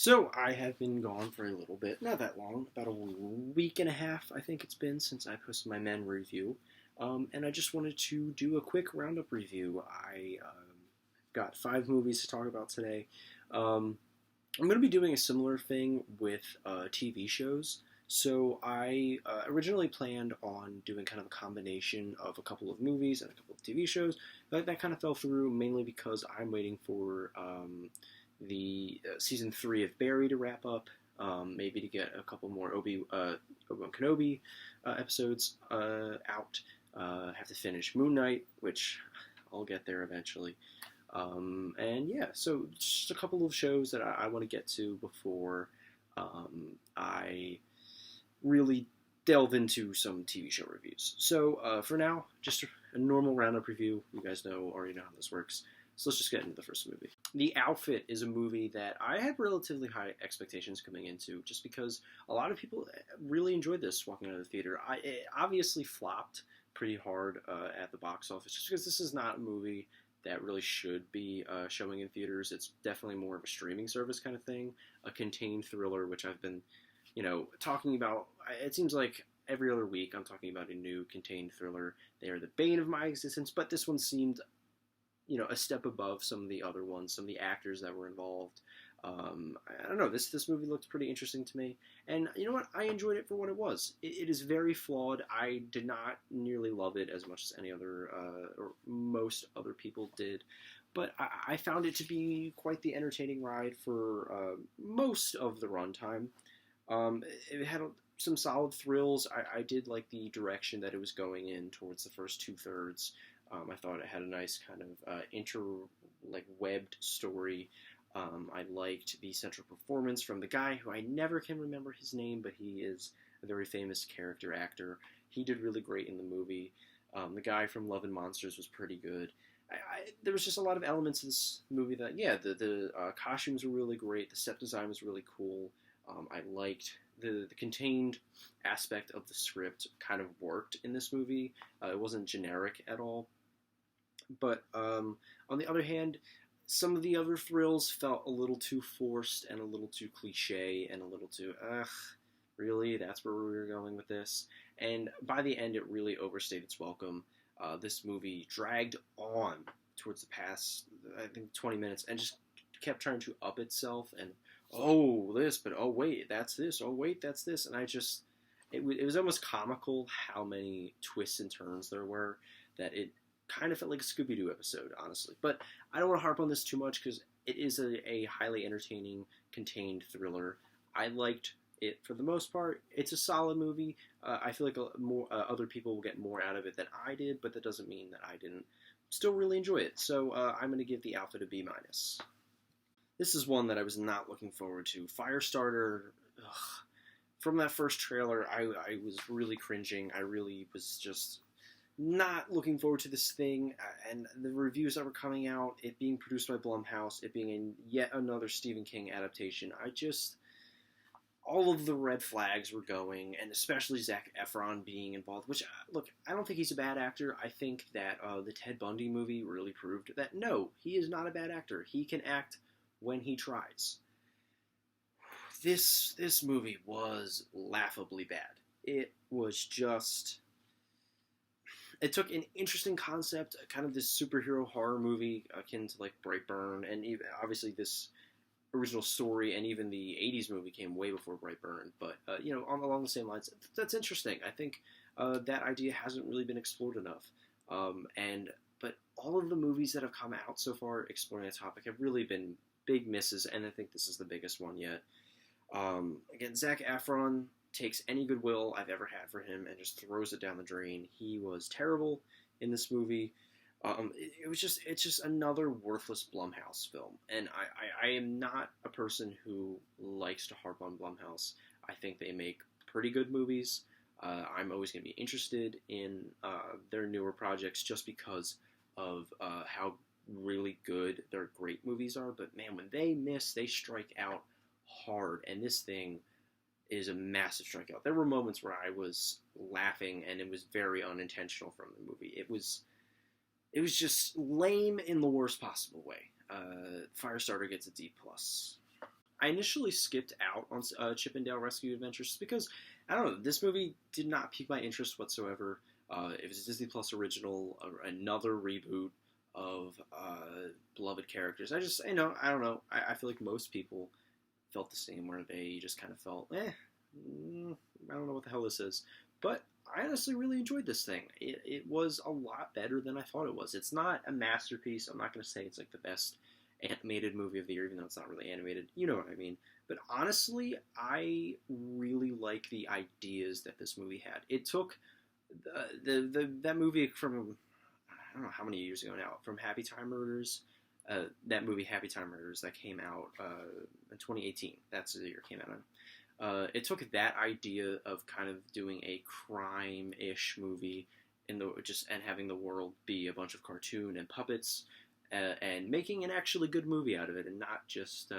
So I have been gone for a little bit, not that long, about a week and a half, I think it's been since I posted my men review, and I just wanted to do a quick roundup review. I got 5 movies to talk about today. I'm going to be doing a similar thing with TV shows. So I originally planned on doing kind of a combination of a couple of movies and a couple of TV shows. That kind of fell through mainly because I'm waiting for the season 3 of Barry to wrap up. Maybe to get a couple more Obi-Wan Kenobi episodes out. Have to finish Moon Knight, which I'll get there eventually. And yeah, so just a couple of shows that I want to get to before I really delve into some TV show reviews. So for now, just a normal roundup review. You guys already know how this works. So let's just get into the first movie. The Outfit is a movie that I had relatively high expectations coming into, just because a lot of people really enjoyed this walking out of the theater. It obviously flopped pretty hard at the box office, just because this is not a movie that really should be showing in theaters. It's definitely more of a streaming service kind of thing, a contained thriller, which I've been, talking about. It seems like every other week I'm talking about a new contained thriller. They are the bane of my existence, but this one seemed a step above some of the other ones, some of the actors that were involved. I don't know, this movie looked pretty interesting to me, and you know what, I enjoyed it for what it was. It is very flawed. I did not nearly love it as much as any other, or most other people did, but I found it to be quite the entertaining ride for most of the runtime. It had some solid thrills. I did like the direction that it was going in towards the first 2/3. I thought it had a nice kind of webbed story. I liked the central performance from the guy who I never can remember his name, but he is a very famous character actor. He did really great in the movie. The guy from Love and Monsters was pretty good. There was just a lot of elements of this movie that, the costumes were really great. The set design was really cool. I liked the contained aspect of the script kind of worked in this movie. It wasn't generic at all. But on the other hand, some of the other thrills felt a little too forced and a little too cliche and a little too, really? That's where we were going with this? And by the end, it really overstayed its welcome. This movie dragged on towards the past, I think, 20 minutes and just kept trying to up itself and, wait, that's this. Oh, wait, that's this. And it was almost comical how many twists and turns there were that it kind of felt like a Scooby-Doo episode, honestly. But I don't want to harp on this too much because it is a highly entertaining, contained thriller. I liked it for the most part. It's a solid movie. I feel like other people will get more out of it than I did, but that doesn't mean that I didn't still really enjoy it. So I'm going to give The Outfit a B-. This is one that I was not looking forward to. Firestarter, from that first trailer, I was really cringing. I really was just not looking forward to this thing, and the reviews that were coming out, it being produced by Blumhouse, it being yet another Stephen King adaptation, all of the red flags were going, and especially Zac Efron being involved, which, look, I don't think he's a bad actor. I think that the Ted Bundy movie really proved that, no, he is not a bad actor. He can act when he tries. This movie was laughably bad. It was just... It took an interesting concept, kind of this superhero horror movie akin to like Brightburn, and even, obviously this original story, and even the 80s movie came way before Brightburn, but, along the same lines, that's interesting. I think that idea hasn't really been explored enough. But all of the movies that have come out so far exploring that topic have really been big misses, and I think this is the biggest one yet. Again, Zac Efron takes any goodwill I've ever had for him and just throws it down the drain. He was terrible in this movie. It's just another worthless Blumhouse film. And I am not a person who likes to harp on Blumhouse. I think they make pretty good movies. I'm always going to be interested in their newer projects just because of how really good their great movies are. But man, when they miss, they strike out hard. And this thing is a massive strikeout. There were moments where I was laughing, and it was very unintentional from the movie. It was just lame in the worst possible way. Firestarter gets a D+. I initially skipped out on Chip 'n Dale Rescue Adventures just because, I don't know, this movie did not pique my interest whatsoever. It was a Disney Plus original, another reboot of beloved characters. I don't know. I feel like most people felt the same, where they just kind of felt, I don't know what the hell this is. But I honestly really enjoyed this thing. It was a lot better than I thought it was. It's not a masterpiece. I'm not going to say it's like the best animated movie of the year, even though it's not really animated. You know what I mean. But honestly, I really like the ideas that this movie had. It took that movie from, I don't know how many years ago now, from Happy Time Murders. That movie Happy Time Murders that came out in 2018. That's the year it came out in. It took that idea of kind of doing a crime-ish movie and having the world be a bunch of cartoon and puppets, and making an actually good movie out of it, and not just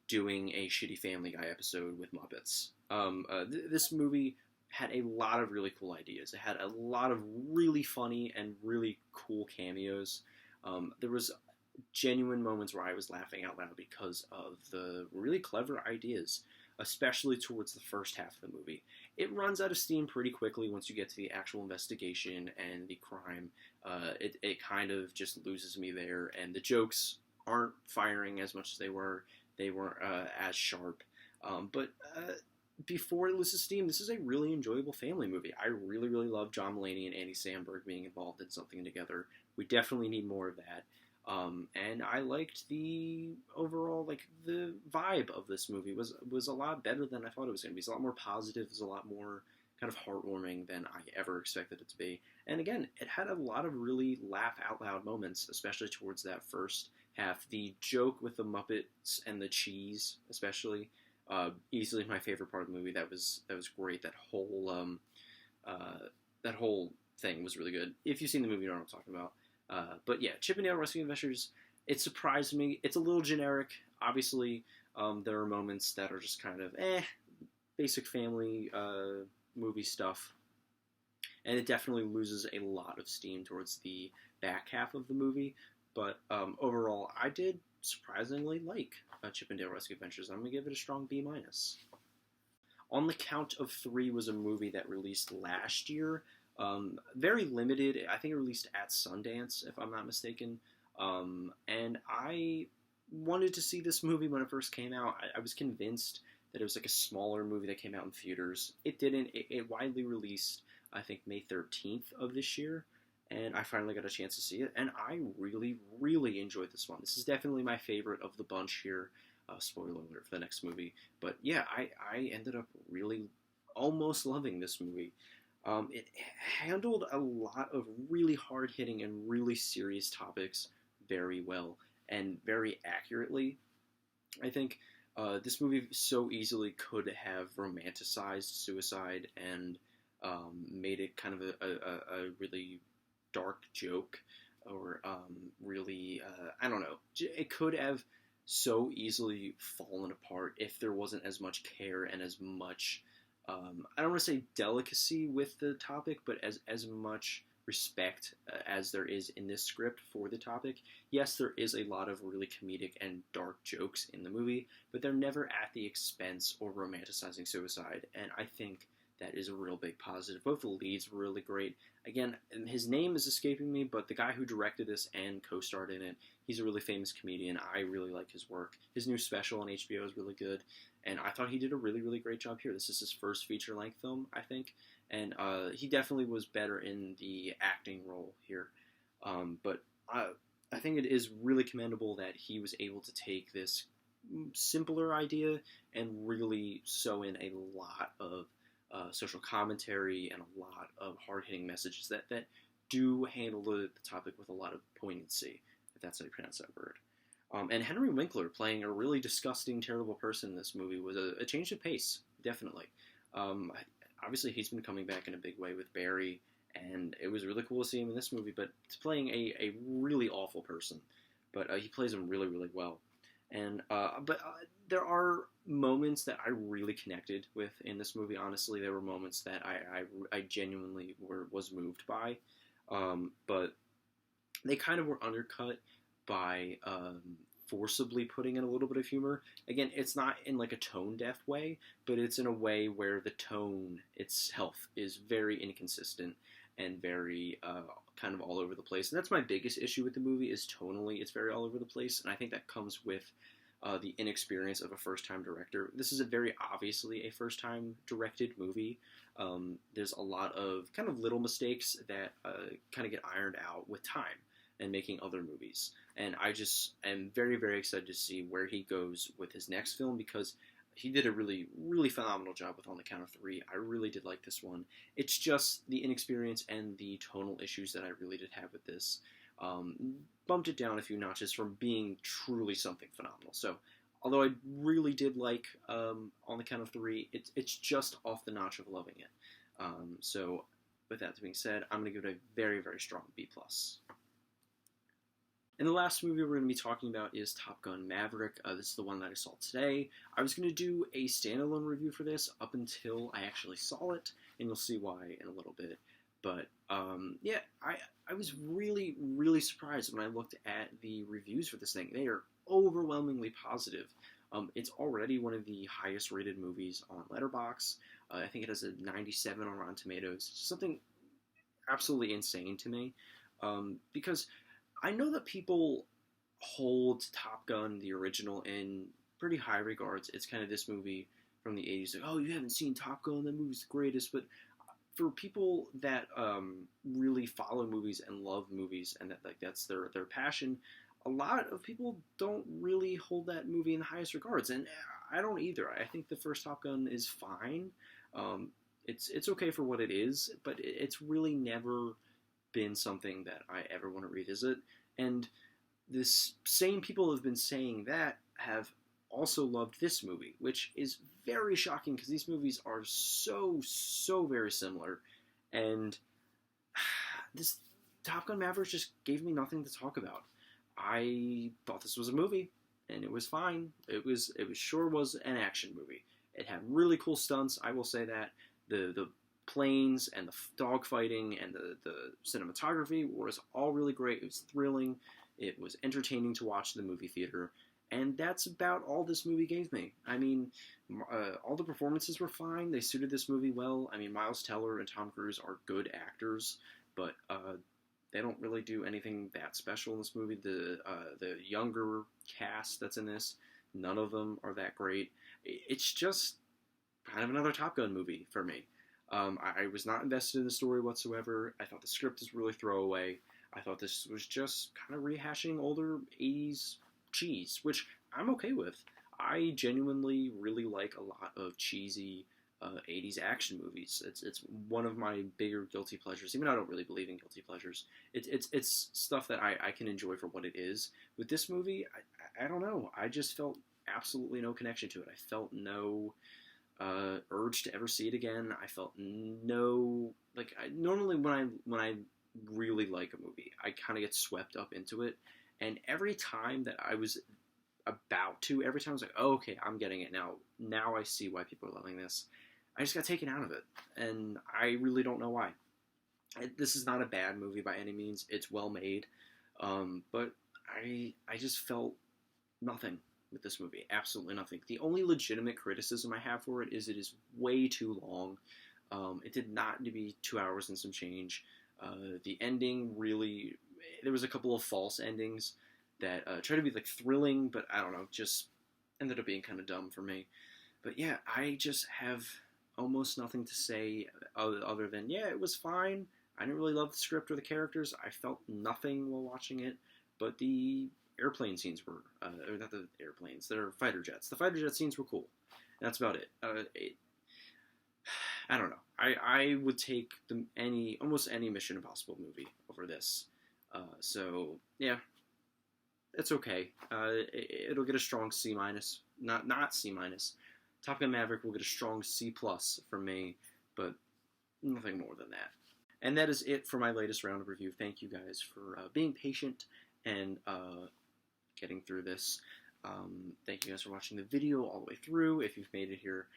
doing a shitty Family Guy episode with Muppets. This movie had a lot of really cool ideas. It had a lot of really funny and really cool cameos. There was genuine moments where I was laughing out loud because of the really clever ideas, especially towards the first half of the movie. It runs out of steam pretty quickly once you get to the actual investigation and the crime. It kind of just loses me there, and the jokes aren't firing as much as they were. They weren't as sharp. But before it loses steam, this is a really enjoyable family movie. I really, really love John Mulaney and Andy Samberg being involved in something together. We definitely need more of that. And I liked the overall, the vibe of this movie was a lot better than I thought it was going to be. It's a lot more positive. It's a lot more kind of heartwarming than I ever expected it to be. And again, it had a lot of really laugh out loud moments, especially towards that first half. The joke with the Muppets and the cheese, especially, easily my favorite part of the movie. That was great. That whole thing was really good. If you've seen the movie, you know what I'm talking about. But yeah, Chip 'n Dale Rescue Adventures, it surprised me. It's a little generic. Obviously, there are moments that are just kind of, basic family movie stuff. And it definitely loses a lot of steam towards the back half of the movie. But overall, I did surprisingly like Chip 'n Dale Rescue Adventures. I'm going to give it a strong B-. On the Count of Three was a movie that released last year. Very limited. I think it released at Sundance, if I'm not mistaken. And I wanted to see this movie when it first came out. I was convinced that it was like a smaller movie that came out in theaters. It didn't. It widely released, I think, May 13th of this year. And I finally got a chance to see it. And I really, really enjoyed this one. This is definitely my favorite of the bunch here. Spoiler alert for the next movie. But yeah, I ended up really almost loving this movie. It handled a lot of really hard-hitting and really serious topics very well and very accurately. I think this movie so easily could have romanticized suicide and made it kind of a really dark joke, or really, I don't know. It could have so easily fallen apart if there wasn't as much care and as much, I don't want to say delicacy with the topic, but as much respect as there is in this script for the topic. Yes, there is a lot of really comedic and dark jokes in the movie, but they're never at the expense or romanticizing suicide, and I think that is a real big positive. Both the leads were really great. Again, his name is escaping me, but the guy who directed this and co-starred in it, he's a really famous comedian. I really like his work. His new special on HBO is really good, and I thought he did a really, really great job here. This is his first feature-length film, I think, and he definitely was better in the acting role here. But I think it is really commendable that he was able to take this simpler idea and really sew in a lot of social commentary and a lot of hard-hitting messages that do handle the topic with a lot of poignancy, if that's how you pronounce that word. And Henry Winkler playing a really disgusting, terrible person in this movie was a change of pace, definitely. Obviously, he's been coming back in a big way with Barry, and it was really cool to see him in this movie, but he's playing a really awful person. But he plays him really, really well. And but there are moments that I really connected with in this movie. Honestly, there were moments that I genuinely was moved by, but they kind of were undercut by forcibly putting in a little bit of humor. Again, it's not in like a tone-deaf way, but it's in a way where the tone itself is very inconsistent and very kind of all over the place. And that's my biggest issue with the movie, is tonally it's very all over the place, and I think that comes with the inexperience of a first-time director. This is a very obviously a first-time directed movie. There's a lot of kind of little mistakes that kind of get ironed out with time and making other movies. And I just am very, very excited to see where he goes with his next film, because he did a really, really phenomenal job with On the Count of Three. I really did like this one. It's just the inexperience and the tonal issues that I really did have with this bumped it down a few notches from being truly something phenomenal. So, although I really did like On the Count of Three, it's just off the notch of loving it. So, with that being said, I'm going to give it a very, very strong B+. And the last movie we're going to be talking about is Top Gun Maverick. This is the one that I saw today. I was going to do a standalone review for this up until I actually saw it, and you'll see why in a little bit. But, yeah, I was really, really surprised when I looked at the reviews for this thing. They are overwhelmingly positive. It's already one of the highest rated movies on Letterboxd. I think it has a 97 on Rotten Tomatoes. Something absolutely insane to me. Because I know that people hold Top Gun, the original, in pretty high regards. It's kind of this movie from the 80s. Like, oh, you haven't seen Top Gun? That movie's the greatest. But for people that really follow movies and love movies, and that that's their passion, a lot of people don't really hold that movie in the highest regards, and I don't either. I think the first Top Gun is fine. It's okay for what it is, but it's really never been something that I ever want to revisit. And this same people have been saying that have also loved this movie, which is very shocking because these movies are so very similar. And this Top Gun Maverick just gave me nothing to talk about. I thought this was a movie, and it was fine. It sure was an action movie. It had really cool stunts, I will say that. The planes and the dogfighting and the cinematography was all really great. It was thrilling. It was entertaining to watch in the movie theater. And that's about all this movie gave me. I mean, all the performances were fine. They suited this movie well. I mean, Miles Teller and Tom Cruise are good actors, but they don't really do anything that special in this movie. The younger cast that's in this, none of them are that great. It's just kind of another Top Gun movie for me. I was not invested in the story whatsoever. I thought the script was really throwaway. I thought this was just kind of rehashing older 80s cheese, which I'm okay with. I genuinely really like a lot of cheesy 80s action movies. It's one of my bigger guilty pleasures, even though I don't really believe in guilty pleasures. It's stuff that I can enjoy for what it is. With this movie, I don't know. I just felt absolutely no connection to it. I felt no urge to ever see it again. I felt no, like, normally when I really like a movie, I kind of get swept up into it, and every time that I was about to, every time I was like, oh, okay, I'm getting it now I see why people are loving this, I just got taken out of it, and I really don't know why. This is not a bad movie by any means. It's well made, but I just felt nothing with this movie. Absolutely nothing. The only legitimate criticism I have for it is way too long. It did not need to be 2 hours and some change. The ending really, there was a couple of false endings that tried to be like thrilling, but I don't know, just ended up being kind of dumb for me. But yeah, I just have almost nothing to say other than, yeah, it was fine. I didn't really love the script or the characters. I felt nothing while watching it, but the airplane scenes were, or not the airplanes, they're fighter jets. The fighter jet scenes were cool. And that's about it. I don't know. I would take almost any Mission Impossible movie over this. So yeah, it's okay. It'll get a strong C-, not C-. Top Gun Maverick will get a strong C+ from me, but nothing more than that. And that is it for my latest Roundup review. Thank you guys for being patient and getting through this. Thank you guys for watching the video all the way through. If you've made it here,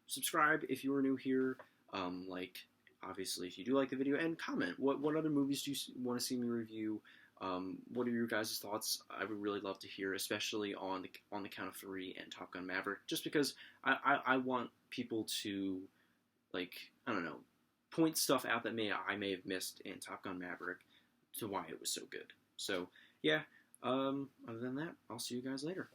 subscribe if you are new here. Like, obviously, if you do like the video, and comment. What other movies do you want to see me review? What are your guys' thoughts? I would really love to hear, especially on the count of three and Top Gun Maverick, just because I want people to, like, I don't know, point stuff out that I may have missed in Top Gun Maverick to why it was so good. So yeah, other than that, I'll see you guys later.